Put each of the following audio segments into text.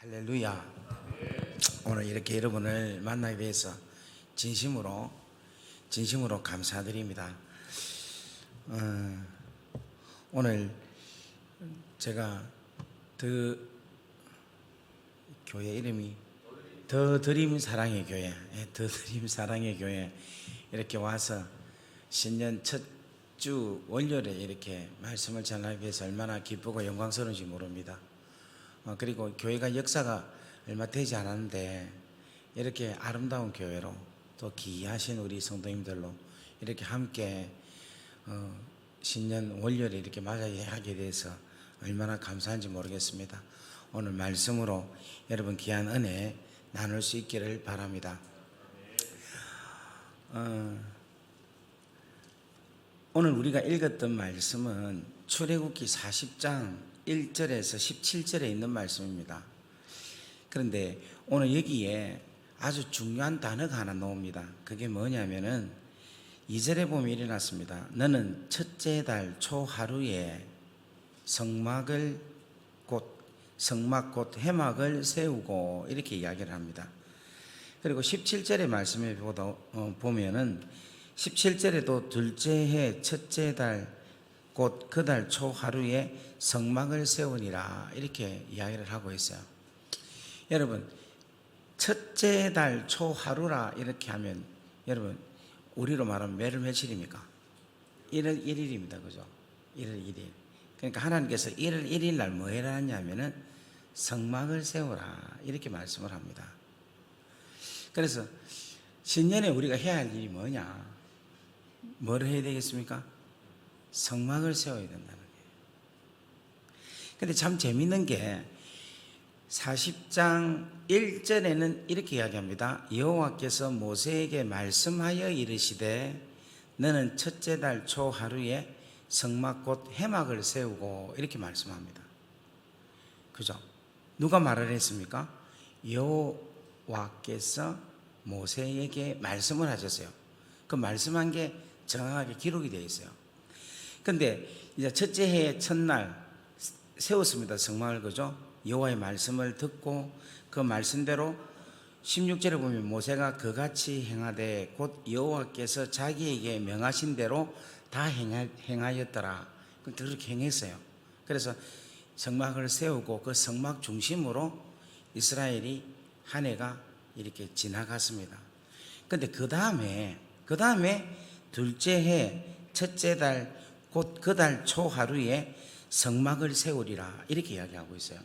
할렐루야. 오늘 이렇게 여러분을 만나게 돼서 진심으로 감사드립니다. 오늘 제가 교회 이름이 더 드림 사랑의 교회, 더 드림 사랑의 교회 이렇게 와서 신년 첫 주 월요일에 이렇게 말씀을 전하기 위해서 얼마나 기쁘고 영광스러운지 모릅니다. 그리고 교회가 역사가 얼마 되지 않았는데 이렇게 아름다운 교회로 또 귀하신 우리 성도님들로 이렇게 함께 신년 월요일에 이렇게 맞이하게 돼서 얼마나 감사한지 모르겠습니다. 오늘 말씀으로 여러분 귀한 은혜 나눌 수 있기를 바랍니다. 오늘 우리가 읽었던 말씀은 출애굽기 40장 1절에서 17절에 있는 말씀입니다. 그런데 오늘 여기에 아주 중요한 단어가 하나 나옵니다. 그게 뭐냐면은 2절에 보면 일어났습니다. 너는 첫째 달 초하루에 성막 곧 해막을 세우고 이렇게 이야기를 합니다. 그리고 17절의 말씀에 보면은 17절에도 둘째 해 첫째 달 곧 그 달 초하루에 성막을 세우니라 이렇게 이야기를 하고 있어요. 여러분, 첫째 달 초하루라 이렇게 하면 여러분 우리로 말하면 매를 며칠입니까? 1월 1일입니다. 그죠? 1월 1일. 그러니까 하나님께서 1월 1일 날 뭐 해라 하냐면은 성막을 세우라 이렇게 말씀을 합니다. 그래서 신년에 우리가 해야 할 일이 뭐냐? 뭘 해야 되겠습니까? 성막을 세워야 된다는 거예요. 근데 참 재밌는 게 40장 1절에는 이렇게 이야기합니다. 여호와께서 모세에게 말씀하여 이르시되 너는 첫째 달 초하루에 성막 곧 해막을 세우고 이렇게 말씀합니다. 그죠? 누가 말을 했습니까? 여호와께서 모세에게 말씀을 하셨어요. 그 말씀한 게 정확하게 기록이 되어 있어요. 근데 이제 첫째 해의 첫날 세웠습니다. 성막을. 그죠? 여호와의 말씀을 듣고 그 말씀대로 16절에 보면 모세가 그같이 행하되 곧 여호와께서 자기에게 명하신 대로 다 행하였더라. 그렇게 행했어요. 그래서 성막을 세우고 그 성막 중심으로 이스라엘이 한 해가 이렇게 지나갔습니다. 근데 그 다음에 둘째 해 첫째 달 곧 그 달 초하루에 성막을 세우리라 이렇게 이야기하고 있어요.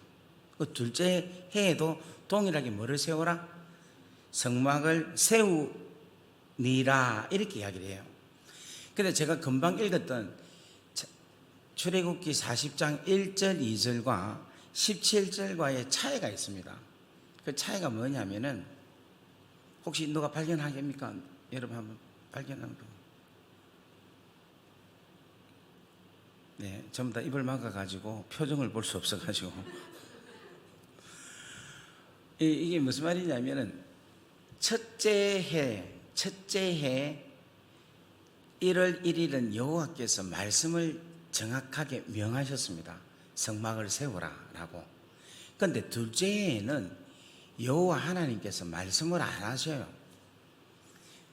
그 둘째 해에도 동일하게 뭐를 세우라? 성막을 세우니라 이렇게 이야기를 해요. 근데 제가 금방 읽었던 출애굽기 40장 1절 2절과 17절과의 차이가 있습니다. 그 차이가 뭐냐면은 혹시 누가 발견하겠습니까? 여러분 한번 발견하는 분. 네, 전부 다 입을 막아가지고 표정을 볼 수 없어가지고 이게 무슨 말이냐면은 첫째 해 1월 1일은 여호와께서 말씀을 정확하게 명하셨습니다. 성막을 세우라라고. 그런데 둘째 해에는 여호와 하나님께서 말씀을 안 하셔요.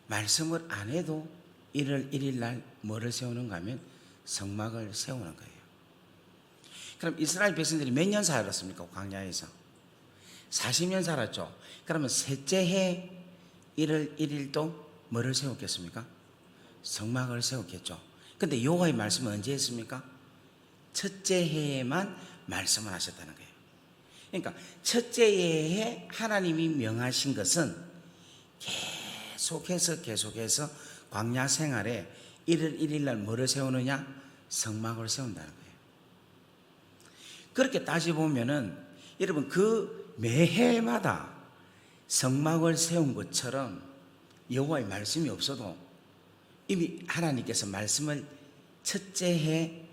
말씀을 안 해도 1월 1일 날 뭐를 세우는가 하면 성막을 세우는 거예요. 그럼 이스라엘 백성들이 몇 년 살았습니까? 광야에서 40년 살았죠. 그러면 셋째 해 1월 1일도 뭐를 세웠겠습니까? 성막을 세웠겠죠. 근데 여호와의 말씀은 언제 했습니까? 첫째 해에만 말씀을 하셨다는 거예요. 그러니까 첫째 해에 하나님이 명하신 것은 계속해서 광야 생활에 1월 1일 날 뭐를 세우느냐? 성막을 세운다는 거예요. 그렇게 따져보면은 여러분 그 매해마다 성막을 세운 것처럼 여호와의 말씀이 없어도 이미 하나님께서 말씀을 첫째 해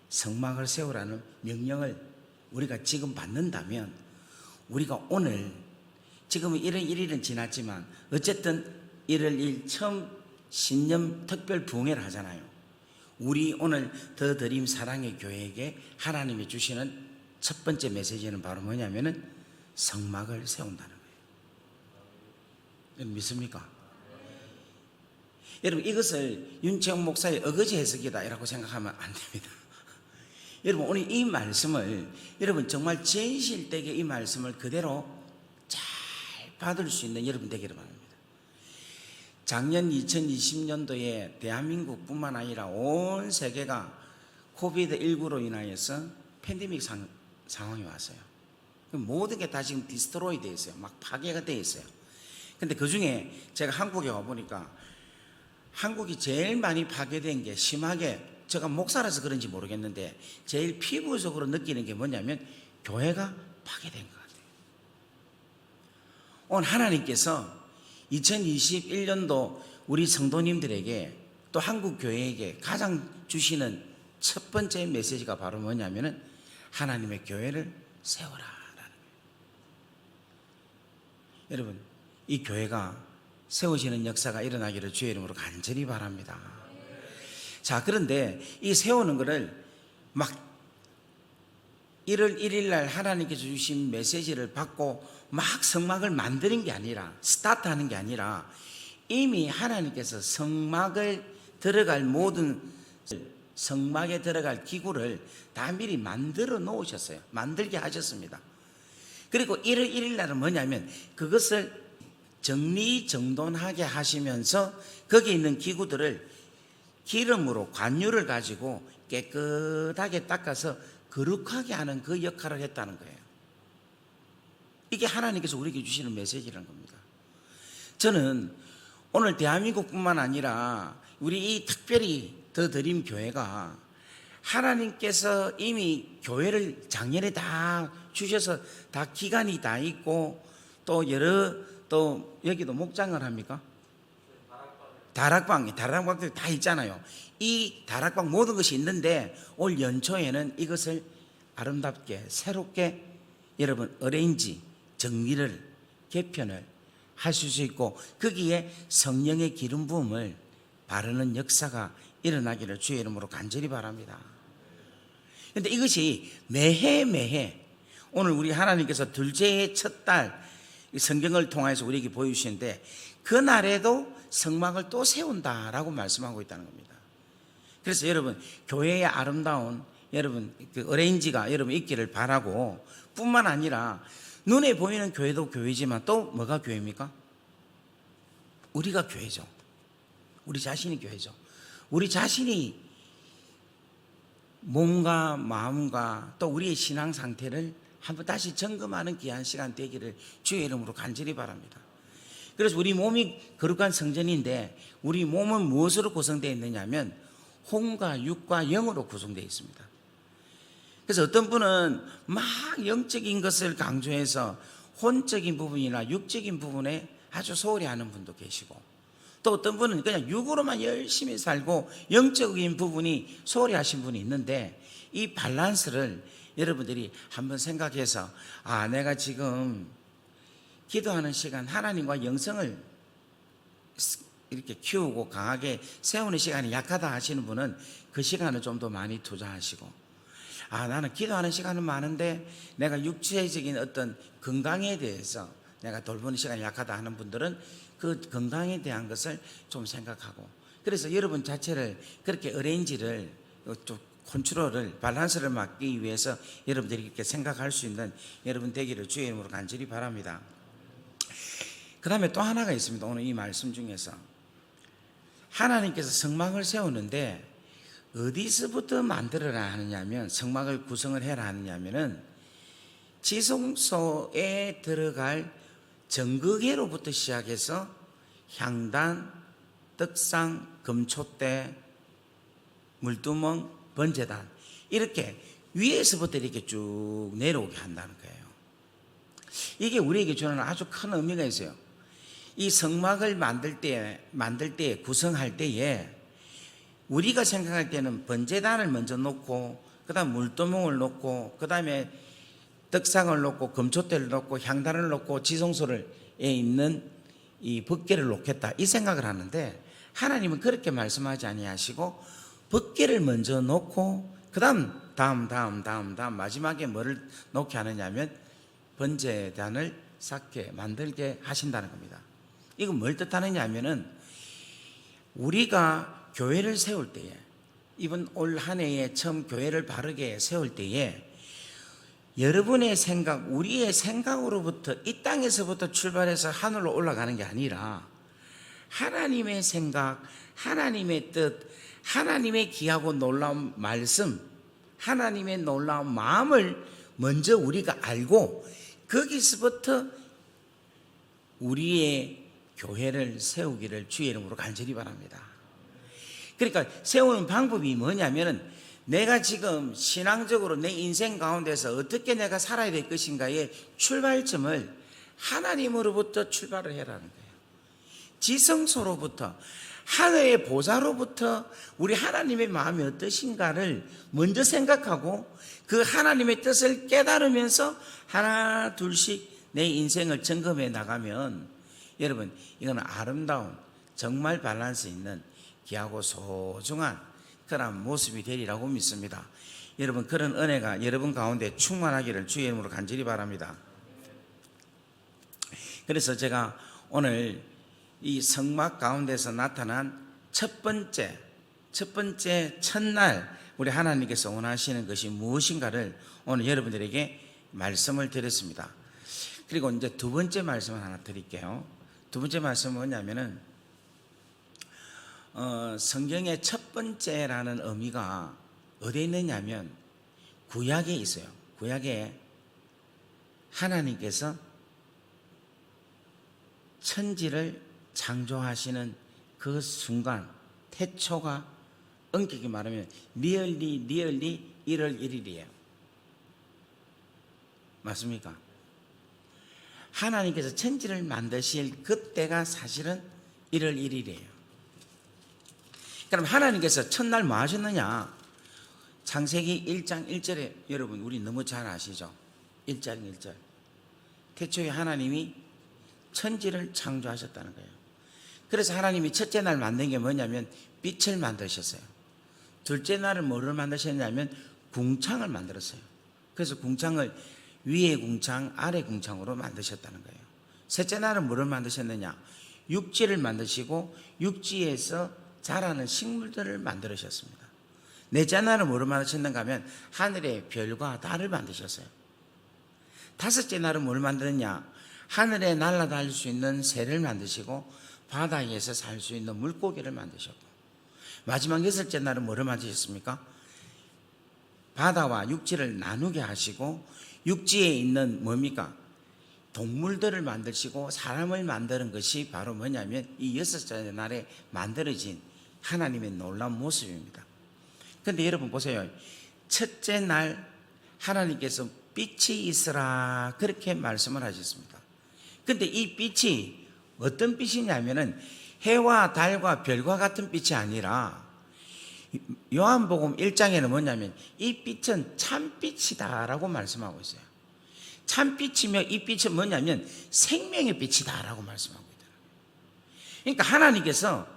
성막을 세우라는 명령을 우리가 지금 받는다면 우리가 오늘 지금은 1월 1일은 지났지만 어쨌든 1월 1일 처음 신년 특별 부흥회를 하잖아요. 우리 오늘 더 드림 사랑의 교회에게 하나님이 주시는 첫 번째 메시지는 바로 뭐냐면은 성막을 세운다는 거예요. 여러분 믿습니까? 여러분 이것을 윤채영 목사의 어거지 해석이다 이라고 생각하면 안 됩니다. 여러분 오늘 이 말씀을 여러분 정말 진실되게 이 말씀을 그대로 잘 받을 수 있는 여러분 되기를 바랍니다. 작년 2020년도에 대한민국뿐만 아니라 온 세계가 코비드19로 인하여서 팬데믹 상황이 왔어요. 모든 게 다 지금 디스트로이 되어 있어요. 막 파괴가 되어 있어요. 근데 그 중에 제가 한국에 와보니까 한국이 제일 많이 파괴된 게 심하게, 제가 목사라서 그런지 모르겠는데 제일 피부적으로 느끼는 게 뭐냐면 교회가 파괴된 것 같아요. 오늘 하나님께서 2021년도 우리 성도님들에게 또 한국 교회에게 가장 주시는 첫 번째 메시지가 바로 뭐냐면은 하나님의 교회를 세워라 라는 거예요. 여러분 이 교회가 세워지는 역사가 일어나기를 주의 이름으로 간절히 바랍니다. 자, 그런데 이 세우는 것을 막 1월 1일 날 하나님께서 주신 메시지를 받고 막 성막을 만드는 게 아니라, 스타트하는 게 아니라 이미 하나님께서 성막을 들어갈 모든, 성막에 들어갈 기구를 다 미리 만들어 놓으셨어요. 만들게 하셨습니다. 그리고 1월 1일 날은 뭐냐면 그것을 정리정돈하게 하시면서 거기에 있는 기구들을 기름으로 관유를 가지고 깨끗하게 닦아서 거룩하게 하는 그 역할을 했다는 거예요. 이게 하나님께서 우리에게 주시는 메시지라는 겁니다. 저는 오늘 대한민국뿐만 아니라 우리 이 특별히 더 드림 교회가 하나님께서 이미 교회를 작년에 다 주셔서 다 기간이 다 있고 또 여기도 목장을 합니까? 다락방들이 다 있잖아요. 이 다락방 모든 것이 있는데 올 연초에는 이것을 아름답게 새롭게 여러분 어레인지 정리를 개편을 하실 수 있고 거기에 성령의 기름 부음을 바르는 역사가 일어나기를 주의 이름으로 간절히 바랍니다. 그런데 이것이 매해 오늘 우리 하나님께서 둘째의 첫 달 성경을 통해서 우리에게 보여주시는데 그날에도 성막을 또 세운다라고 말씀하고 있다는 겁니다. 그래서 여러분 교회의 아름다운 여러분 그 어레인지가 여러분 있기를 바라고, 뿐만 아니라 눈에 보이는 교회도 교회지만 또 뭐가 교회입니까? 우리가 교회죠. 우리 자신이 교회죠. 우리 자신이 몸과 마음과 또 우리의 신앙 상태를 한번 다시 점검하는 귀한 시간 되기를 주의 이름으로 간절히 바랍니다. 그래서 우리 몸이 거룩한 성전인데 우리 몸은 무엇으로 구성되어 있느냐 하면 혼과 육과 영으로 구성되어 있습니다. 그래서 어떤 분은 막 영적인 것을 강조해서 혼적인 부분이나 육적인 부분에 아주 소홀히 하는 분도 계시고, 또 어떤 분은 그냥 육으로만 열심히 살고 영적인 부분이 소홀히 하신 분이 있는데, 이 밸런스를 여러분들이 한번 생각해서 내가 지금 기도하는 시간 하나님과 영성을 이렇게 키우고 강하게 세우는 시간이 약하다 하시는 분은 그 시간을 좀 더 많이 투자하시고, 나는 기도하는 시간은 많은데 내가 육체적인 어떤 건강에 대해서 내가 돌보는 시간이 약하다 하는 분들은 그 건강에 대한 것을 좀 생각하고, 그래서 여러분 자체를 그렇게 어레인지를 좀 컨트롤을 밸런스를 맞기 위해서 여러분들이 이렇게 생각할 수 있는 여러분 되기를 주의 이름으로 간절히 바랍니다. 그 다음에 또 하나가 있습니다. 오늘 이 말씀 중에서 하나님께서 성막을 세우는데 어디서부터 만들어라 하느냐면, 성막을 구성을 해라 하느냐면은 지성소에 들어갈 정극회로부터 시작해서 향단, 떡상, 금촛대, 물두멍, 번제단, 이렇게 위에서부터 이렇게 쭉 내려오게 한다는 거예요. 이게 우리에게 주는 아주 큰 의미가 있어요. 이 성막을 만들 때 구성할 때에 우리가 생각할 때는 번제단을 먼저 놓고 그 다음 물두멍을 놓고 그 다음에 떡상을 놓고 금촛대를 놓고 향단을 놓고 지성소에 있는 이 법궤를 놓겠다, 이 생각을 하는데, 하나님은 그렇게 말씀하지 아니하시고 법궤를 먼저 놓고 그 다음 마지막에 뭐를 놓게 하느냐면 번제단을 쌓게 만들게 하신다는 겁니다. 이건 뭘 뜻하느냐 하면은 우리가 교회를 세울 때에, 이번 올 한 해에 처음 교회를 바르게 세울 때에 여러분의 생각, 우리의 생각으로부터, 이 땅에서부터 출발해서 하늘로 올라가는 게 아니라 하나님의 생각, 하나님의 뜻, 하나님의 귀하고 놀라운 말씀, 하나님의 놀라운 마음을 먼저 우리가 알고 거기서부터 우리의 교회를 세우기를 주의 이름으로 간절히 바랍니다. 그러니까 세우는 방법이 뭐냐면은 내가 지금 신앙적으로 내 인생 가운데서 어떻게 내가 살아야 될 것인가의 출발점을 하나님으로부터 출발을 해라는 거예요. 지성소로부터, 하늘의 보좌로부터 우리 하나님의 마음이 어떠신가를 먼저 생각하고 그 하나님의 뜻을 깨달으면서 하나 둘씩 내 인생을 점검해 나가면 여러분, 이거는 아름다운, 정말 밸런스 있는 귀하고 소중한 그런 모습이 되리라고 믿습니다. 여러분, 그런 은혜가 여러분 가운데 충만하기를 주의 이름으로 간절히 바랍니다. 그래서 제가 오늘 이 성막 가운데서 나타난 첫 번째 첫날 우리 하나님께서 원하시는 것이 무엇인가를 오늘 여러분들에게 말씀을 드렸습니다. 그리고 이제 두 번째 말씀을 하나 드릴게요. 두 번째 말씀은 뭐냐면은 성경의 첫 번째라는 의미가 어디에 있느냐면 구약에 있어요. 구약에 하나님께서 천지를 창조하시는 그 순간, 태초가 엄격히 말하면 리얼리 1월 1일이에요. 맞습니까? 하나님께서 천지를 만드실 그때가 사실은 1월 1일이에요. 그럼 하나님께서 첫날 뭐 하셨느냐? 창세기 1장 1절에 여러분 우리 너무 잘 아시죠? 1장 1절. 태초에 하나님이 천지를 창조하셨다는 거예요. 그래서 하나님이 첫째 날 만든 게 뭐냐면 빛을 만드셨어요. 둘째 날은 뭐를 만드셨냐면 궁창을 만들었어요. 그래서 궁창을 위에 궁창, 아래 궁창으로 만드셨다는 거예요. 셋째 날은 뭐를 만드셨느냐? 육지를 만드시고 육지에서 자라는 식물들을 만들으셨습니다. 넷째 날은 뭐를 만드셨는가 하면 하늘의 별과 달을 만드셨어요. 다섯째 날은 뭘 만드느냐? 하늘에 날아다닐 수 있는 새를 만드시고 바다에서 살 수 있는 물고기를 만드셨고, 마지막 여섯째 날은 뭐를 만드셨습니까? 바다와 육지를 나누게 하시고 육지에 있는 뭡니까? 동물들을 만드시고 사람을 만드는 것이 바로 뭐냐면 이 여섯째 날에 만들어진 하나님의 놀라운 모습입니다. 그런데 여러분 보세요. 첫째 날 하나님께서 빛이 있으라 그렇게 말씀을 하셨습니다. 그런데 이 빛이 어떤 빛이냐면은 해와 달과 별과 같은 빛이 아니라 요한복음 1장에는 뭐냐면 이 빛은 참빛이다라고 말씀하고 있어요. 참빛이며 이 빛은 뭐냐면 생명의 빛이다라고 말씀하고 있다. 그러니까 하나님께서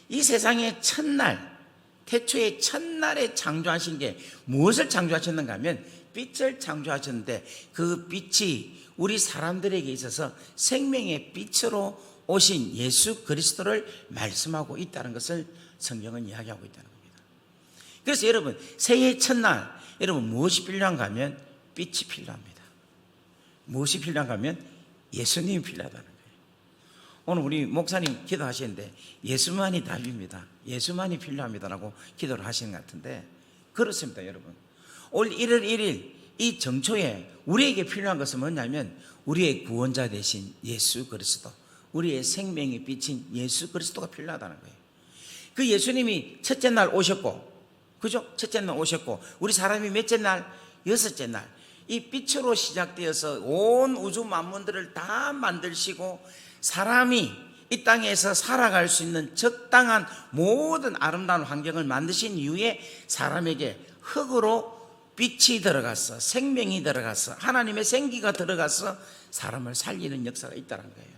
이 세상의 첫날, 태초의 첫날에 창조하신 게 무엇을 창조하셨는가 하면 빛을 창조하셨는데 그 빛이 우리 사람들에게 있어서 생명의 빛으로 오신 예수 그리스도를 말씀하고 있다는 것을 성경은 이야기하고 있다는 겁니다. 그래서 여러분 새해 첫날 여러분 무엇이 필요한가 하면 빛이 필요합니다. 무엇이 필요한가 하면 예수님이 필요하다는 거예요. 오늘 우리 목사님 기도하시는데 예수만이 답입니다. 예수만이 필요합니다라고 기도를 하시는 것 같은데 그렇습니다. 여러분 올 1월 1일 이 정초에 우리에게 필요한 것은 뭐냐면 우리의 구원자 되신 예수 그리스도, 우리의 생명의 빛인 예수 그리스도가 필요하다는 거예요. 그 예수님이 첫째 날 오셨고, 그죠? 첫째 날 오셨고, 우리 사람이 몇째 날? 여섯째 날. 이 빛으로 시작되어서 온 우주 만물들을 다 만드시고 사람이 이 땅에서 살아갈 수 있는 적당한 모든 아름다운 환경을 만드신 이후에 사람에게 흙으로 빛이 들어가서 생명이 들어가서 하나님의 생기가 들어가서 사람을 살리는 역사가 있다는 거예요.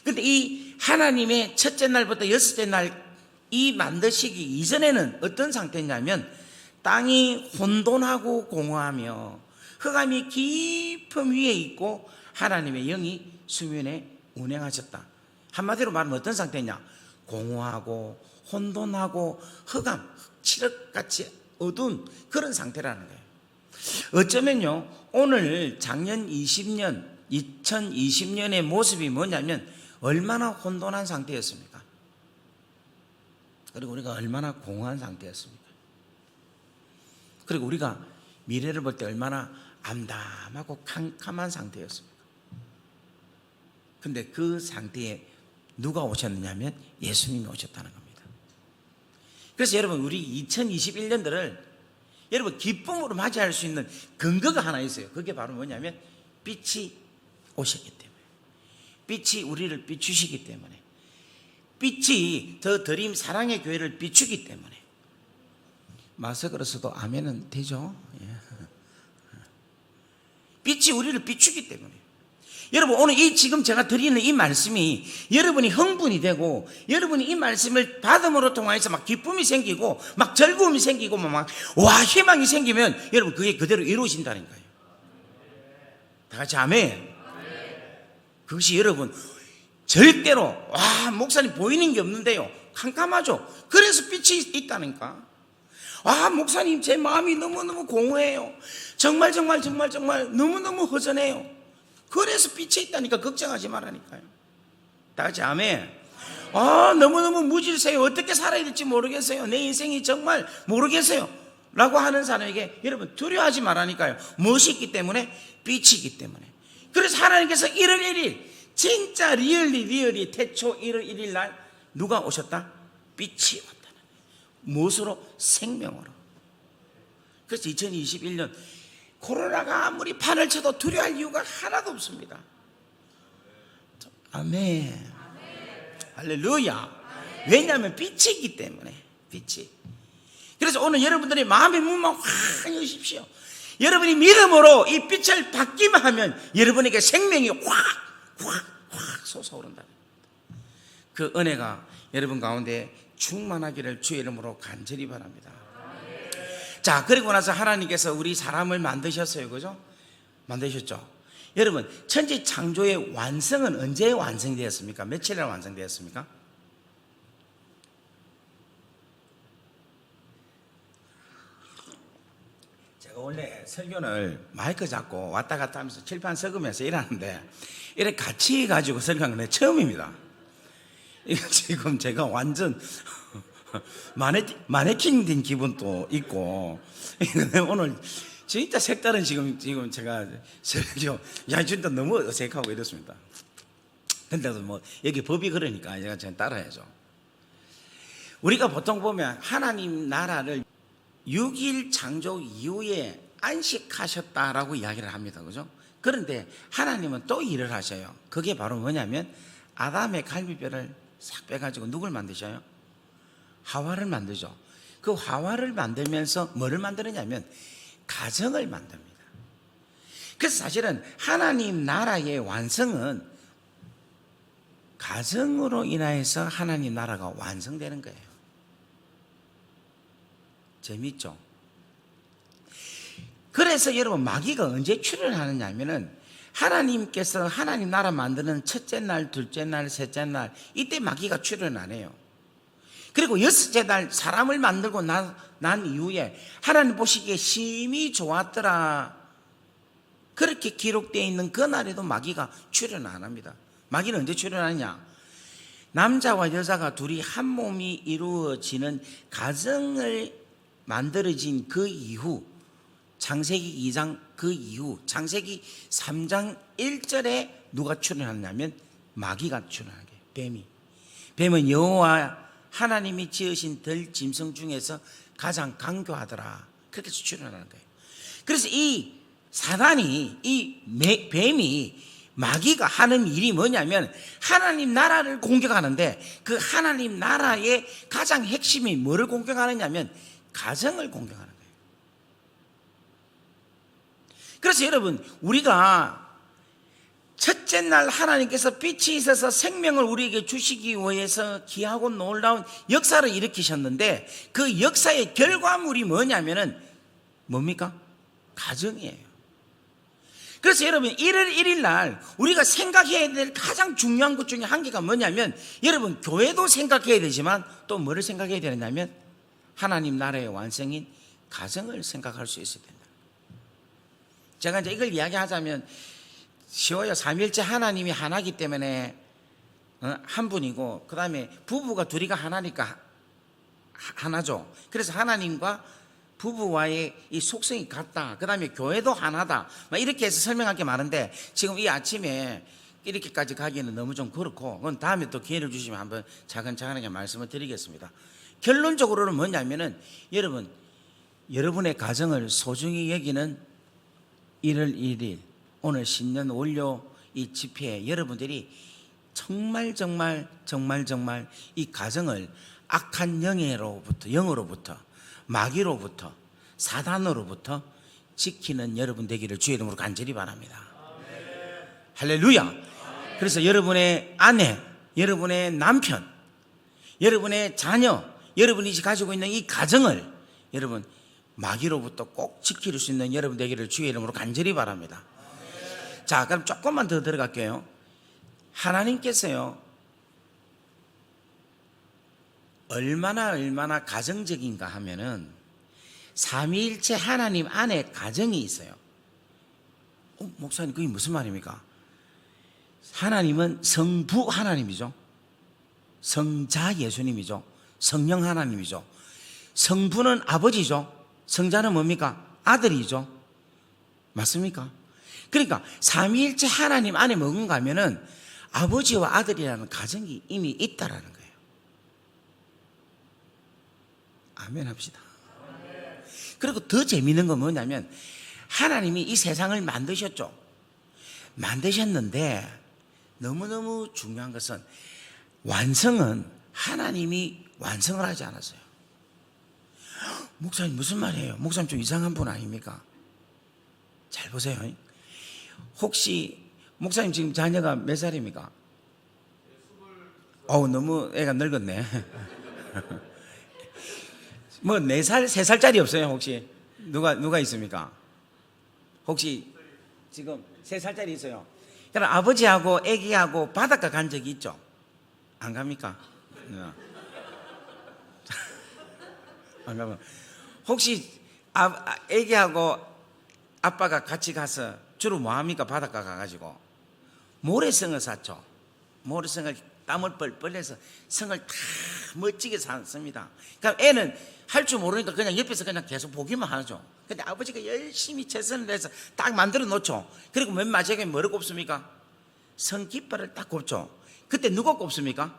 그런데 이 하나님의 첫째 날부터 여섯째 날 이 만드시기 이전에는 어떤 상태냐면 땅이 혼돈하고 공허하며 흑암이 깊음 위에 있고 하나님의 영이 수면에 운행하셨다. 한마디로 말하면 어떤 상태냐? 공허하고 혼돈하고 흑암, 칠흑같이 어두운 그런 상태라는 거예요. 어쩌면요, 오늘 작년 2020년의 모습이 뭐냐면 얼마나 혼돈한 상태였습니까? 그리고 우리가 얼마나 공허한 상태였습니까? 그리고 우리가 미래를 볼 때 얼마나 암담하고 캄캄한 상태였습니까? 근데 그 상태에 누가 오셨느냐면 예수님이 오셨다는 겁니다. 그래서 여러분, 우리 2021년도를 여러분 기쁨으로 맞이할 수 있는 근거가 하나 있어요. 그게 바로 뭐냐면 빛이 오셨기 때문에, 빛이 우리를 비추시기 때문에, 빛이 더 드림 사랑의 교회를 비추기 때문에. 마스크로서도 아멘은 되죠? 예. 빛이 우리를 비추기 때문에. 여러분, 오늘 지금 제가 드리는 이 말씀이 여러분이 흥분이 되고 여러분이 이 말씀을 받음으로 통해서 막 기쁨이 생기고 막 즐거움이 생기고 막 와 희망이 생기면 여러분 그게 그대로 이루어진다는 거예요. 다 같이 아멘. 그것이 여러분 절대로 와 목사님 보이는 게 없는데요, 캄캄하죠. 그래서 빛이 있다니까. 아 목사님 제 마음이 너무너무 공허해요. 정말 너무너무 허전해요. 그래서 빛이 있다니까. 걱정하지 말라니까요. 다 같이 아멘. 아 너무너무 무질서해요. 어떻게 살아야 될지 모르겠어요. 내 인생이 정말 모르겠어요 라고 하는 사람에게 여러분 두려워하지 말라니까요. 무엇이 있기 때문에? 빛이 있기 때문에. 그래서 하나님께서 1월 1일 진짜 리얼리 태초 1월 1일 날 누가 오셨다? 빛이 왔다는 거예요. 무엇으로? 생명으로. 그래서 2021년 코로나가 아무리 판을 쳐도 두려워할 이유가 하나도 없습니다. 아멘. 할렐루야. 왜냐하면 빛이 있기 때문에. 빛이. 그래서 오늘 여러분들의 마음의 문만 확 여십시오. 여러분이 믿음으로 이 빛을 받기만 하면 여러분에게 생명이 확 솟아오른다. 그 은혜가 여러분 가운데 충만하기를 주의 이름으로 간절히 바랍니다. 자, 그리고 나서 하나님께서 우리 사람을 만드셨어요. 그죠? 만드셨죠? 여러분, 천지 창조의 완성은 언제 완성되었습니까? 며칠 날 완성되었습니까? 제가 원래 설교를 마이크 잡고 왔다 갔다 하면서 칠판 섞으면서 일하는데 이렇게 같이 가지고 설교하는 건 처음입니다. 이거 지금 제가 완전 마네킹 된 기분도 있고, 오늘 진짜 색다른 지금 제가 설교, 진짜 너무 어색하고 이렇습니다. 근데도 뭐, 여기 법이 그러니까 제가 따라야죠. 우리가 보통 보면 하나님 나라를 6일 창조 이후에 안식하셨다라고 이야기를 합니다. 그죠? 그런데 하나님은 또 일을 하셔요. 그게 바로 뭐냐면 아담의 갈비뼈를 싹 빼가지고 누굴 만드셔요? 하와를 만들죠. 그 하와를 만들면서 뭐를 만드느냐면 가정을 만듭니다. 그래서 사실은 하나님 나라의 완성은 가정으로 인하여서 하나님 나라가 완성되는 거예요. 재밌죠? 그래서 여러분 마귀가 언제 출현하느냐 하면은 하나님께서 하나님 나라 만드는 첫째 날, 둘째 날, 셋째 날 이때 마귀가 출현 안 해요. 그리고 여섯째 날 사람을 만들고 난 이후에 하나님 보시기에 심히 좋았더라 그렇게 기록되어 있는 그 날에도 마귀가 출현 안 합니다. 마귀는 언제 출현하느냐? 남자와 여자가 둘이 한 몸이 이루어지는 가정을 만들어진 그 이후, 창세기 2장 그 이후 창세기 3장 1절에 누가 출현하냐면 마귀가 출현하게. 뱀은 여호와 하나님이 지으신 들 짐승 중에서 가장 강교하더라 그렇게 출현하는 거예요. 그래서 이 사단이, 이 뱀이, 마귀가 하는 일이 뭐냐면 하나님 나라를 공격하는데 그 하나님 나라의 가장 핵심이 뭐를 공격하느냐면 가정을 공격하는 거예요. 그래서 여러분 우리가 첫째 날 하나님께서 빛이 있어서 생명을 우리에게 주시기 위해서 귀하고 놀라운 역사를 일으키셨는데 그 역사의 결과물이 뭐냐면은 뭡니까? 가정이에요. 그래서 여러분 1월 1일 날 우리가 생각해야 될 가장 중요한 것 중에 한 개가 뭐냐면, 여러분 교회도 생각해야 되지만 또 뭐를 생각해야 되냐면 하나님 나라의 완성인 가정을 생각할 수 있어야 된다. 제가 이제 이걸 이야기하자면 쉬워요. 삼위일체 하나님이 하나이기 때문에 한 분이고, 그 다음에 부부가 둘이가 하나니까 하나죠. 그래서 하나님과 부부와의 이 속성이 같다. 그 다음에 교회도 하나다. 이렇게 해서 설명할 게 많은데 지금 이 아침에 이렇게까지 가기에는 너무 좀 그렇고, 그건 다음에 또 기회를 주시면 한번 차근차근하게 말씀을 드리겠습니다. 결론적으로는 뭐냐면은, 여러분의 가정을 소중히 여기는 1월 1일 오늘 신년 원료 이 집회에 여러분들이 정말 이 가정을 악한 영으로부터 마귀로부터 사단으로부터 지키는 여러분 되기를 주의 이름으로 간절히 바랍니다. 할렐루야. 그래서 여러분의 아내, 여러분의 남편, 여러분의 자녀, 여러분이 가지고 있는 이 가정을 여러분 마귀로부터 꼭 지킬 수 있는 여러분 되기를 주의 이름으로 간절히 바랍니다. 자, 그럼 조금만 더 들어갈게요. 하나님께서요 얼마나 가정적인가 하면은 삼위일체 하나님 안에 가정이 있어요. 목사님 그게 무슨 말입니까? 하나님은 성부 하나님이죠. 성자 예수님이죠. 성령 하나님이죠. 성부는 아버지죠. 성자는 뭡니까? 아들이죠. 맞습니까? 그러니까 삼위일체 하나님 안에 뭔가 하면은 아버지와 아들이라는 가정이 이미 있다라는 거예요. 아멘 합시다. 그리고 더 재미있는 건 뭐냐면, 하나님이 이 세상을 만드셨죠. 만드셨는데 너무너무 중요한 것은 완성은 하나님이 완성을 하지 않았어요. 목사님 무슨 말이에요? 목사님 좀 이상한 분 아닙니까? 잘 보세요. 혹시 목사님 지금 자녀가 몇 살입니까? 너무 애가 늙었네. 뭐 4살, 3살짜리 없어요? 혹시 누가 있습니까? 혹시 지금 3살짜리 있어요? 그럼 아버지하고 애기하고 바닷가 간 적이 있죠? 안 갑니까? 안 가면 혹시 애기하고 아빠가 같이 가서 주로 뭐 합니까? 바닷가 가가지고 모래성을 쌓죠. 모래성을 땀을 뻘뻘 내서 성을 다 멋지게 쌓습니다. 그럼 애는 할 줄 모르니까 그냥 옆에서 그냥 계속 보기만 하죠. 근데 아버지가 열심히 최선을 다해서 딱 만들어 놓죠. 그리고 맨 마지막에 뭐를 꼽습니까? 성 깃발을 딱 꼽죠. 그때 누가 꼽습니까?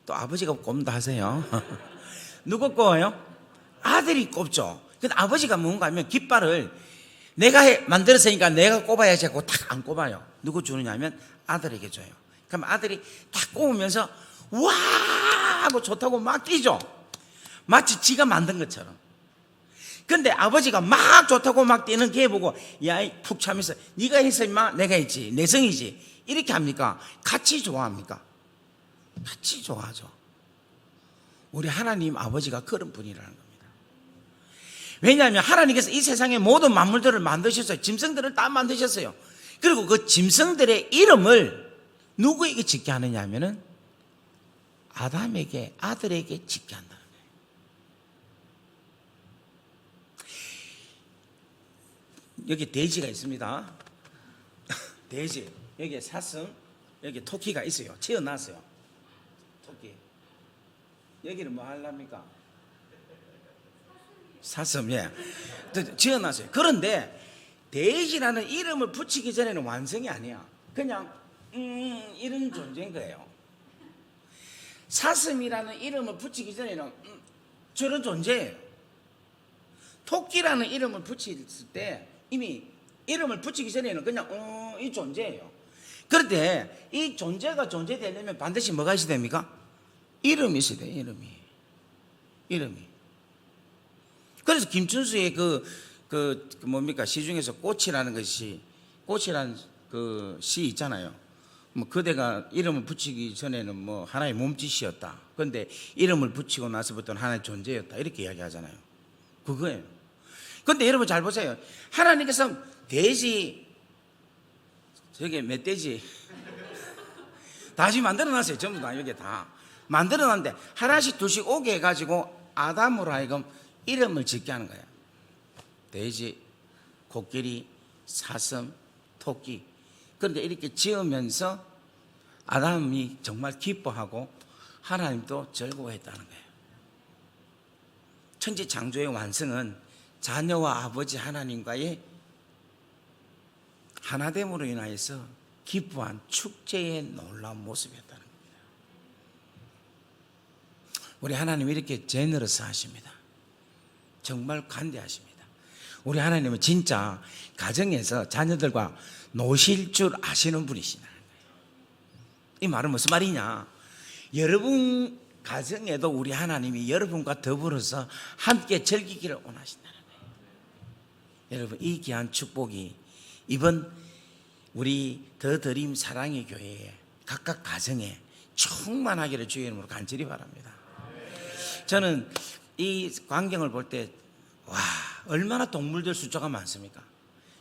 또 아버지가 꼽는다 하세요. 누가 꼽아요? 아들이 꼽죠. 근데 아버지가 뭔가 하면 깃발을 내가 만들었으니까 내가 꼽아야지 하고 딱 안 꼽아요. 누구 주느냐 하면 아들에게 줘요. 그럼 아들이 딱 꼽으면서 와 하고 좋다고 막 뛰죠. 마치 지가 만든 것처럼. 근데 아버지가 막 좋다고 막 뛰는 걔 보고 야 푹 참면서 네가 했어 임마, 내가 했지, 내 성이지, 이렇게 합니까? 같이 좋아합니까? 같이 좋아하죠. 우리 하나님 아버지가 그런 분이라는 겁니다. 왜냐하면 하나님께서 이 세상의 모든 만물들을 만드셨어요. 짐승들을 다 만드셨어요. 그리고 그 짐승들의 이름을 누구에게 짓게 하느냐 하면은 아담에게, 아들에게 짓게 한다는 거예요. 여기 돼지가 있습니다. 돼지, 여기에 사슴, 여기 토끼가 있어요. 지어놨어요. 토끼. 여기는 뭐 하려합니까? 사슴, 예. 지어놨어요. 그런데 돼지라는 이름을 붙이기 전에는 완성이 아니야. 그냥 이런 존재인 거예요. 사슴이라는 이름을 붙이기 전에는 저런 존재예요. 토끼라는 이름을 붙였을 때 이미 이름을 붙이기 전에는 그냥 이 존재예요. 그런데 이 존재가 존재되려면 반드시 뭐가 있어야 됩니까? 이름이 있어야 돼요. 이름이. 그래서 김춘수의 뭡니까? 시 중에서 꽃이라는 그 시 있잖아요. 뭐 그대가 이름을 붙이기 전에는 뭐 하나의 몸짓이었다. 그런데 이름을 붙이고 나서부터는 하나의 존재였다. 이렇게 이야기하잖아요. 그거예요. 근데 여러분 잘 보세요. 하나님께서 돼지, 저게 멧돼지 다시 만들어놨어요. 전부 다 여기 다 만들어놨는데 하나씩 둘씩 오게 해가지고 아담으로 하여금 이름을 짓게 하는 거예요. 돼지, 코끼리, 사슴, 토끼. 그런데 이렇게 지으면서 아담이 정말 기뻐하고 하나님도 즐거워했다는 거예요. 천지 창조의 완성은 자녀와 아버지 하나님과의 하나됨으로 인하여서 기뻐한 축제의 놀라운 모습이었다는 겁니다. 우리 하나님이 이렇게 제너러스 하십니다. 정말 관대하십니다. 우리 하나님은 진짜 가정에서 자녀들과 노실 줄 아시는 분이시다. 이 말은 무슨 말이냐? 여러분 가정에도 우리 하나님이 여러분과 더불어서 함께 즐기기를 원하신다는 거예요. 여러분, 이 귀한 축복이 이번 우리 더 드림 사랑의 교회에 각각 가정에 충만하기를 주의 이름으로 간절히 바랍니다. 저는 이 광경을 볼 때 와, 얼마나 동물들 숫자가 많습니까?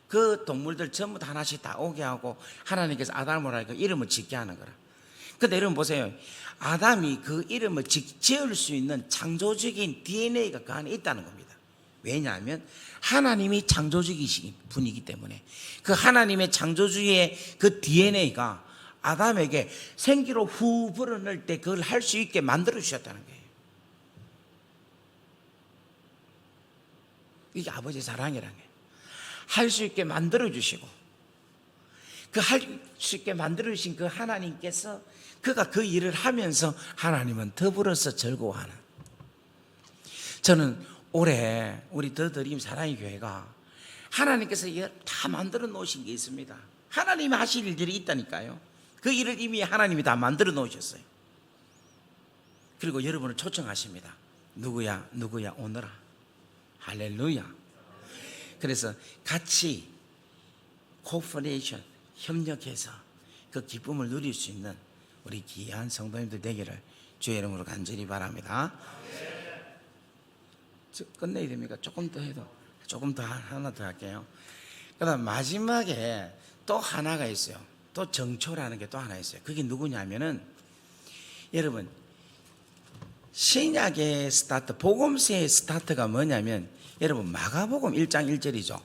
그 동물들 전부 다 하나씩 다 오게 하고 하나님께서 아담으로 하여금 이름을 짓게 하는 거라. 근데 여러분 보세요. 아담이 그 이름을 지을 수 있는 창조적인 DNA가 그 안에 있다는 겁니다. 왜냐하면 하나님이 창조적이신 분이기 때문에 그 하나님의 창조주의의 그 DNA가 아담에게 생기로 후 불어넣을 때 그걸 할 수 있게 만들어 주셨다는 거예요. 이게 아버지의 사랑이라는 거예요. 할 수 있게 만들어 주시고 그 할 수 있게 만들어 주신 그 하나님께서 그가 그 일을 하면서 하나님은 더불어서 즐거워하는. 저는 올해 우리 더 드림 사랑의 교회가 하나님께서 다 만들어 놓으신 게 있습니다. 하나님이 하실 일들이 있다니까요. 그 일을 이미 하나님이 다 만들어 놓으셨어요. 그리고 여러분을 초청하십니다. 누구야 오너라. 할렐루야. 그래서 같이 코퍼레이션 협력해서 그 기쁨을 누릴 수 있는 우리 귀한 성도님들 되기를 주의 이름으로 간절히 바랍니다. 끝내야 됩니까? 조금 더 해도 조금 더 하나 더 할게요. 그다음 마지막에 또 하나가 있어요. 또 정초라는 게 또 하나 있어요. 그게 누구냐면은 여러분 신약의 스타트, 복음서의 스타트가 뭐냐면 여러분 마가복음 1장 1절이죠.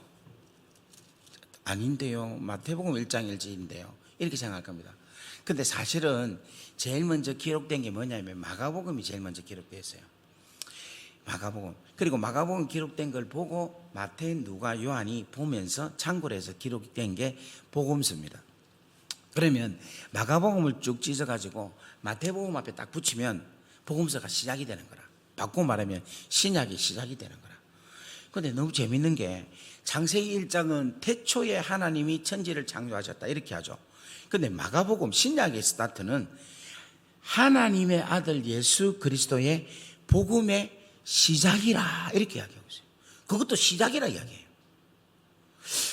아닌데요. 마태복음 1장 1절인데요. 이렇게 생각할 겁니다. 근데 사실은 제일 먼저 기록된 게 뭐냐면 마가복음이 제일 먼저 기록되었어요. 마가복음. 그리고 마가복음 기록된 걸 보고 마태, 누가, 요한이 보면서 참고를 해서 기록된 게 복음서입니다. 그러면 마가복음을 쭉 찢어가지고 마태복음 앞에 딱 붙이면 복음서가 시작이 되는 거라. 바꾸고 말하면 신약이 시작이 되는 거라. 그런데 너무 재밌는 게 창세기 1장은 태초에 하나님이 천지를 창조하셨다 이렇게 하죠. 그런데 마가복음 신약의 스타트는 하나님의 아들 예수 그리스도의 복음의 시작이라 이렇게 이야기하고 있어요. 그것도 시작이라 이야기해요.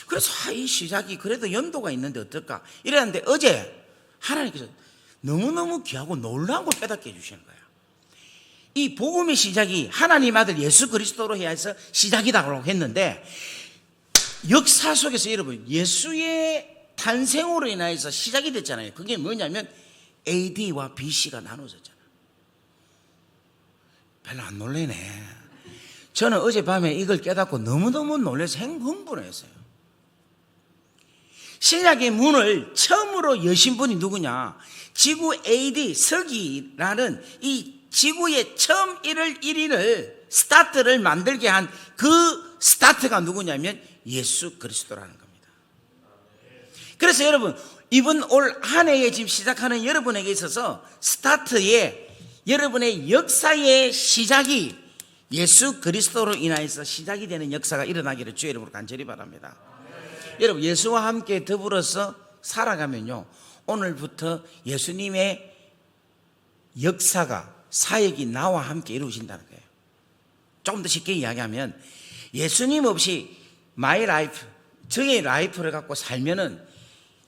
그래서 이 시작이 그래도 연도가 있는데 어떨까 이랬는데 어제 하나님께서 너무너무 귀하고 놀라운 걸 깨닫게 해주시는 거예요. 이 복음의 시작이 하나님 아들 예수 그리스도로 해서 시작이라고 했는데 역사 속에서 여러분 예수의 탄생으로 인하여서 시작이 됐잖아요. 그게 뭐냐면 AD와 BC가 나눠졌잖아요. 별로 안 놀래네. 저는 어젯밤에 이걸 깨닫고 너무너무 놀라서 흥분했어요. 신약의 문을 처음으로 여신 분이 누구냐? 지구 AD 서기라는 이 지구의 처음 1월 1일을 스타트를 만들게 한 그 스타트가 누구냐면 예수 그리스도라는 겁니다. 그래서 여러분 이번 올 한 해에 지금 시작하는 여러분에게 있어서 스타트에 여러분의 역사의 시작이 예수 그리스도로 인하여서 시작이 되는 역사가 일어나기를 주의 이름으로 간절히 바랍니다. 여러분 예수와 함께 더불어서 살아가면요 오늘부터 예수님의 역사가 사역이 나와 함께 이루어진다는 거예요. 조금 더 쉽게 이야기하면 예수님 없이 my life, 저의 라이프를 갖고 살면은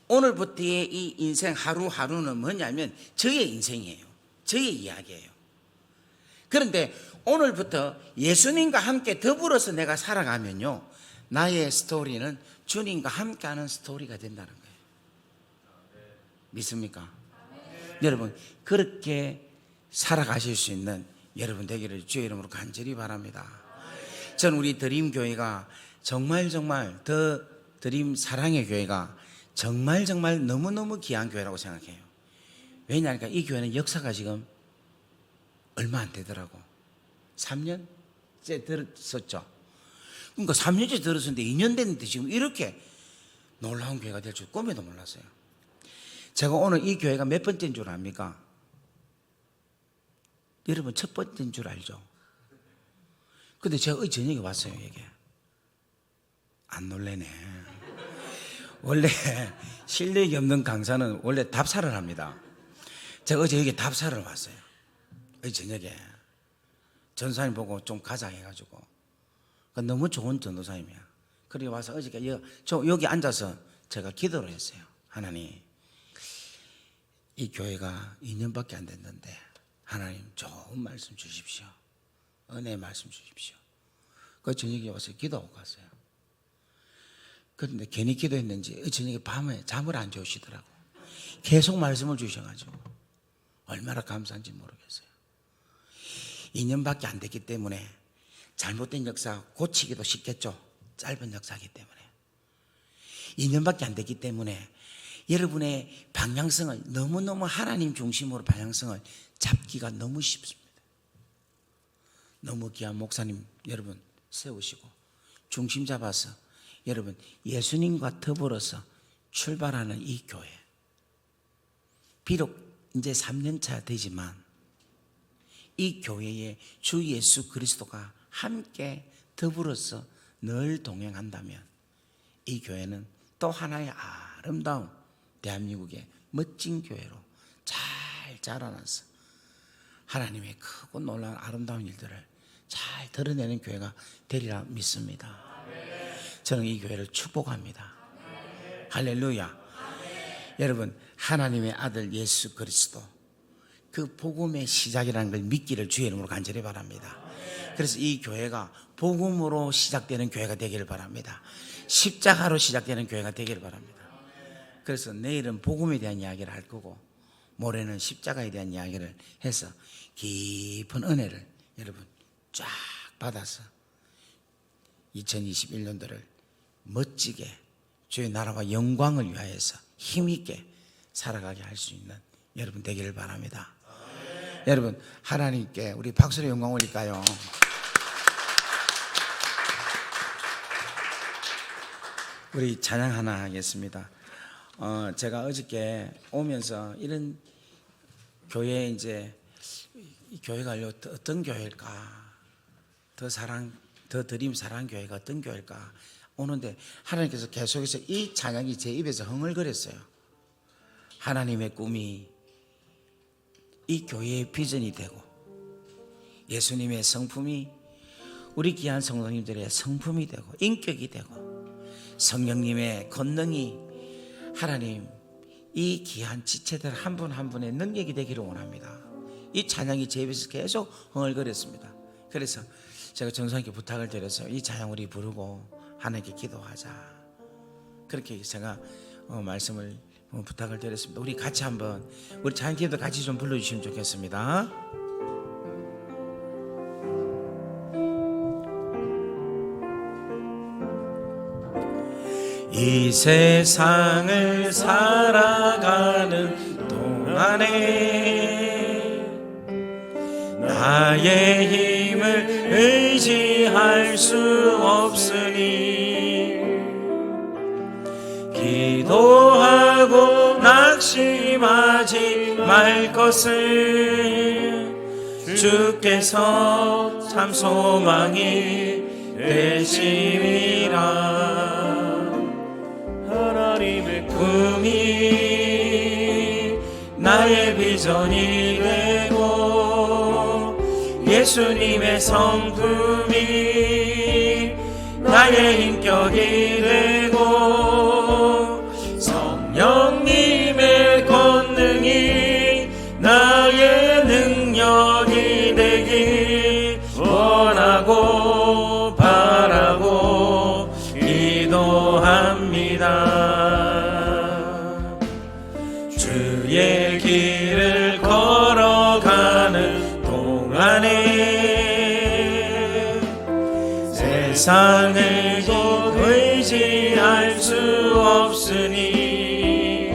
오늘부터의 이 인생 하루하루는 뭐냐면 저의 인생이에요. 저의 이야기예요. 그런데 오늘부터 예수님과 함께 더불어서 내가 살아가면요 나의 스토리는 주님과 함께하는 스토리가 된다는 거예요. 믿습니까? 여러분, 그렇게 살아가실 수 있는 여러분 되기를 주의 이름으로 간절히 바랍니다. 저는 우리 드림교회가 정말 더 드림 사랑의 교회가 정말 너무너무 귀한 교회라고 생각해요. 왜냐하니까 이 교회는 역사가 지금 얼마 안 되더라고. 3년째 들었었죠. 그러니까 3년째 들었었는데 2년 됐는데 지금 이렇게 놀라운 교회가 될 줄 꿈에도 몰랐어요. 제가 오늘 이 교회가 몇 번째인 줄 압니까? 여러분 첫 번째인 줄 알죠? 근데 제가 저녁에 왔어요. 이게 안 놀래네. 원래 실력이 없는 강사는 원래 답사를 합니다. 제가 어제 여기 답사를 왔어요. 어제 저녁에 전사님 보고 좀 가자 해가지고 너무 좋은 전도사님이야. 그래 와서 어저께 여기 앉아서 제가 기도를 했어요. 하나님, 이 교회가 2년밖에 안 됐는데 하나님 좋은 말씀 주십시오. 은혜의 말씀 주십시오. 그 저녁에 와서 기도하고 갔어요. 그런데 괜히 기도했는지 저녁에 밤에 잠을 안 주시더라고. 계속 말씀을 주셔가지고 얼마나 감사한지 모르겠어요. 2년밖에 안 됐기 때문에 잘못된 역사 고치기도 쉽겠죠. 짧은 역사이기 때문에 2년밖에 안 됐기 때문에 여러분의 방향성을 너무너무 하나님 중심으로 방향성을 잡기가 너무 쉽습니다. 너무 귀한 목사님 여러분 세우시고 중심 잡아서 여러분 예수님과 더불어서 출발하는 이 교회, 비록 이제 3년차 되지만 이 교회에 주 예수 그리스도가 함께 더불어서 늘 동행한다면 이 교회는 또 하나의 아름다운 대한민국의 멋진 교회로 잘 자라나서 하나님의 크고 놀라운 아름다운 일들을 잘 드러내는 교회가 되리라 믿습니다. 저는 이 교회를 축복합니다. 할렐루야. 여러분, 하나님의 아들 예수 그리스도 그 복음의 시작이라는 걸 믿기를 주의 이름으로 간절히 바랍니다. 그래서 이 교회가 복음으로 시작되는 교회가 되기를 바랍니다. 십자가로 시작되는 교회가 되기를 바랍니다. 그래서 내일은 복음에 대한 이야기를 할 거고 모레는 십자가에 대한 이야기를 해서 깊은 은혜를 여러분 쫙 받아서 2021년도를 멋지게 주의 나라와 영광을 위하여서 힘있게 살아가게 할 수 있는 여러분 되기를 바랍니다. 여러분 하나님께 우리 박수로 영광 올릴까요? 우리 찬양 하나 하겠습니다. 제가 어저께 오면서 이런 교회 이제 이 교회가 어떤 교회일까? 더 드림 사랑 교회가 어떤 교회일까? 오는데 하나님께서 계속해서 이 찬양이 제 입에서 흥얼거렸어요. 하나님의 꿈이 이 교회의 비전이 되고 예수님의 성품이 우리 귀한 성도님들의 성품이 되고 인격이 되고 성령님의 권능이 하나님 이 귀한 지체들 한 분 한 분의 능력이 되기를 원합니다. 이 찬양이 제 입에서 계속 흥얼거렸습니다. 그래서 제가 전사님께 부탁을 드렸어요. 이 찬양 우리 부르고 하나님께 기도하자. 그렇게 제가 말씀을 부탁을 드렸습니다. 우리 같이 한번 우리 찬양팀도 같이 좀 불러주시면 좋겠습니다. 이 세상을 살아가는 동안에 나의 힘을 의지할 수 없으니 기도하고 낙심하지 말 것을 주께서 참 소망이 되심이라. 하나님의 꿈이 나의 비전이 되고 예수님의 성품이 나의 인격이 되고 성령님의 권능이 나의 능력이 되길 원하고 바라고 주의 길을 걸어가는 동안에 세상을 의지할 수 없으니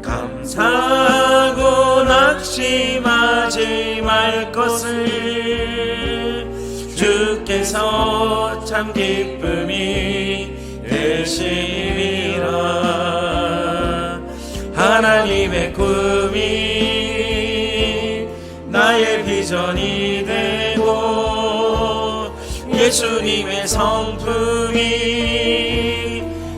감사하고 낙심하지 말 것을 주께서 참 기쁨이 되시리라. 하나님의 꿈이 나의 비전이 되고 예수님의 성품이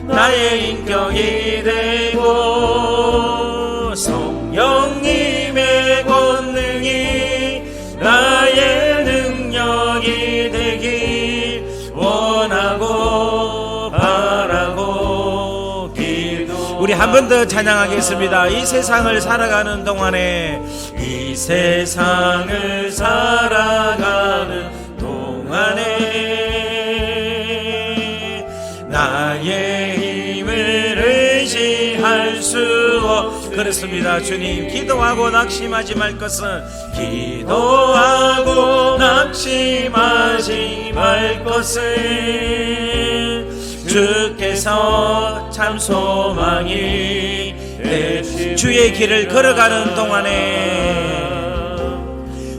나의 인격이 되고 성령님의 권능이 나의 능력이 되길 원하고 바라고 기도. 우리 한 번 더 찬양하겠습니다. 이 세상을 살아가는 동안에, 이 세상을 살아가는 동안에 나의 힘을 의지할 수 그렇습니다. 주님, 기도하고 낙심하지 말 것은, 기도하고 낙심하지 말 것을 주께서 참 소망이 되시. 주의 길을 걸어가는 동안에,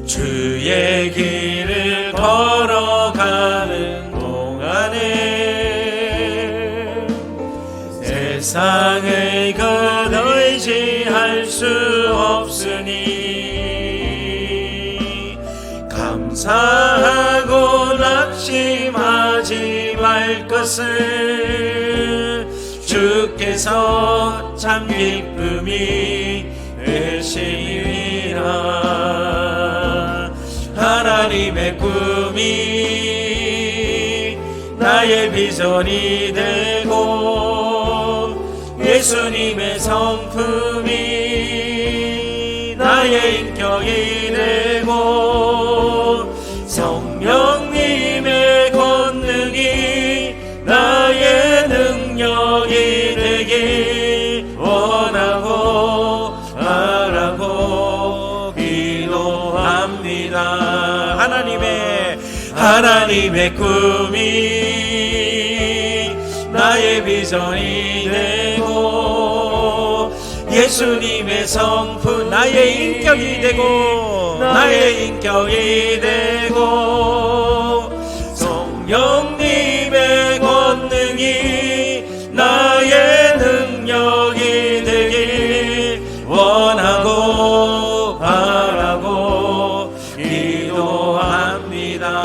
주의 길을 걸어가는 동안에 세상을 의지할 수 없으니 감사하고 낙심하지 말 것을 주께서 참 기쁨이 되시리라. 하나님의 꿈이 나의 비전이 되고 예수님의 성품이 나의 인격이 되고 성령님의 권능이 나의 능력이 되길 원하고 바라고 기도합니다. 하나님의 꿈이 나의 비전이 되고 예수님의 성품 나의 인격이 되고 성령님의 권능이 나의 능력이 되길 원하고 바라고 기도합니다.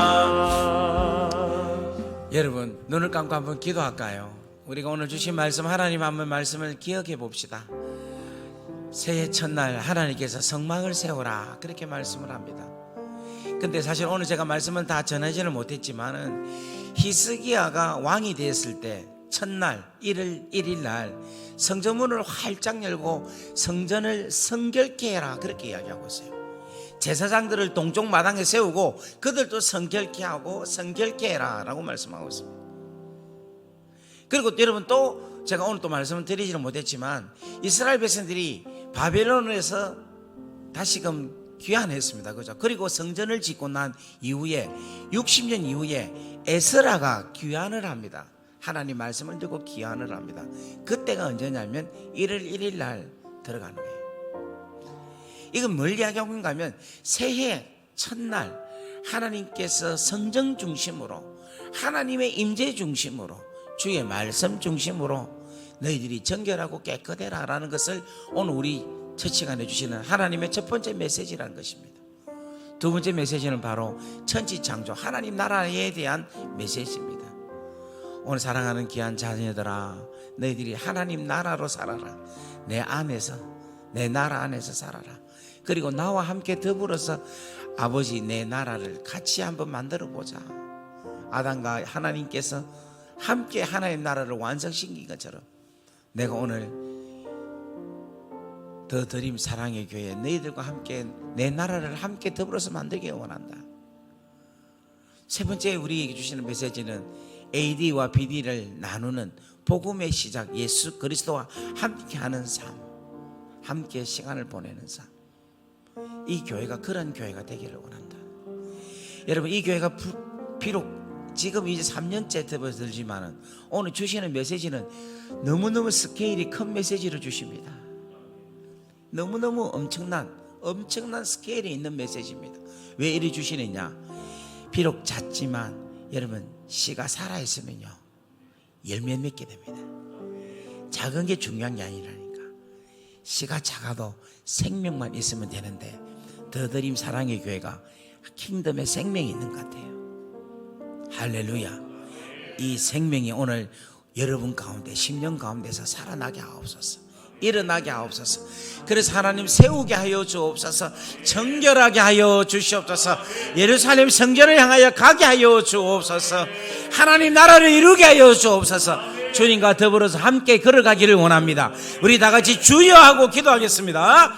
여러분, 눈을 감고 한번 기도할까요? 우리가 오늘 주신 말씀, 하나님 한번 말씀을 기억해 봅시다. 새해 첫날 하나님께서 성막을 세우라, 그렇게 말씀을 합니다. 근데 사실 오늘 제가 말씀을 다 전하지는 못했지만은 히스기야가 왕이 되었을 때 첫날 1일 날 성전문을 활짝 열고 성전을 성결케 해라, 그렇게 이야기하고 있어요. 제사장들을 동쪽 마당에 세우고 그들도 성결케 하고 성결케 해라 라고 말씀하고 있습니다. 그리고 여러분, 또 제가 오늘 또 말씀을 드리지는 못했지만 이스라엘 백성들이 바벨론에서 다시금 귀환했습니다. 그죠? 그리고 성전을 짓고 난 이후에 60년 이후에 에스라가 귀환을 합니다. 하나님 말씀을 듣고 귀환을 합니다. 그때가 언제냐면 1월 1일 날 들어가는 거예요. 이건 뭘 이야기하고 있는가 하면 새해 첫날 하나님께서 성전 중심으로, 하나님의 임재 중심으로, 주의 말씀 중심으로 너희들이 정결하고 깨끗해라 라는 것을 오늘 우리 처치가 내주시는 하나님의 첫 번째 메시지라는 것입니다. 두 번째 메시지는 바로 천지창조 하나님 나라에 대한 메시지입니다. 오늘 사랑하는 귀한 자녀들아, 너희들이 하나님 나라로 살아라. 내 안에서, 내 나라 안에서 살아라. 그리고 나와 함께 더불어서 아버지 내 나라를 같이 한번 만들어 보자. 아담과 하나님께서 함께 하나님 나라를 완성시킨 것처럼 내가 오늘 더 드림 사랑의 교회 너희들과 함께 내 나라를 함께 더불어서 만들기 원한다. 세 번째 우리에게 주시는 메시지는 AD와 BD를 나누는 복음의 시작, 예수 그리스도와 함께하는 삶. 함께 시간을 보내는 삶. 이 교회가 그런 교회가 되기를 원한다. 여러분, 이 교회가 비록 지금 이제 3년째 접어들지만은 오늘 주시는 메시지는 너무너무 스케일이 큰 메시지를 주십니다. 너무너무 엄청난 스케일이 있는 메시지입니다. 왜 이리 주시느냐? 비록 작지만 여러분, 씨가 살아있으면요 열매 맺게 됩니다. 작은 게 중요한 게 아니라니까. 씨가 작아도 생명만 있으면 되는데 더드림 사랑의 교회가 킹덤의 생명이 있는 것 같아요. 할렐루야. 이 생명이 오늘 여러분 가운데, 10년 가운데서 살아나게 하옵소서. 일어나게 하옵소서. 그래서 하나님 세우게 하여 주옵소서. 정결하게 하여 주시옵소서. 예루살렘 성전을 향하여 가게 하여 주옵소서. 하나님 나라를 이루게 하여 주옵소서. 주님과 더불어서 함께 걸어가기를 원합니다. 우리 다 같이 주여 하고 기도하겠습니다.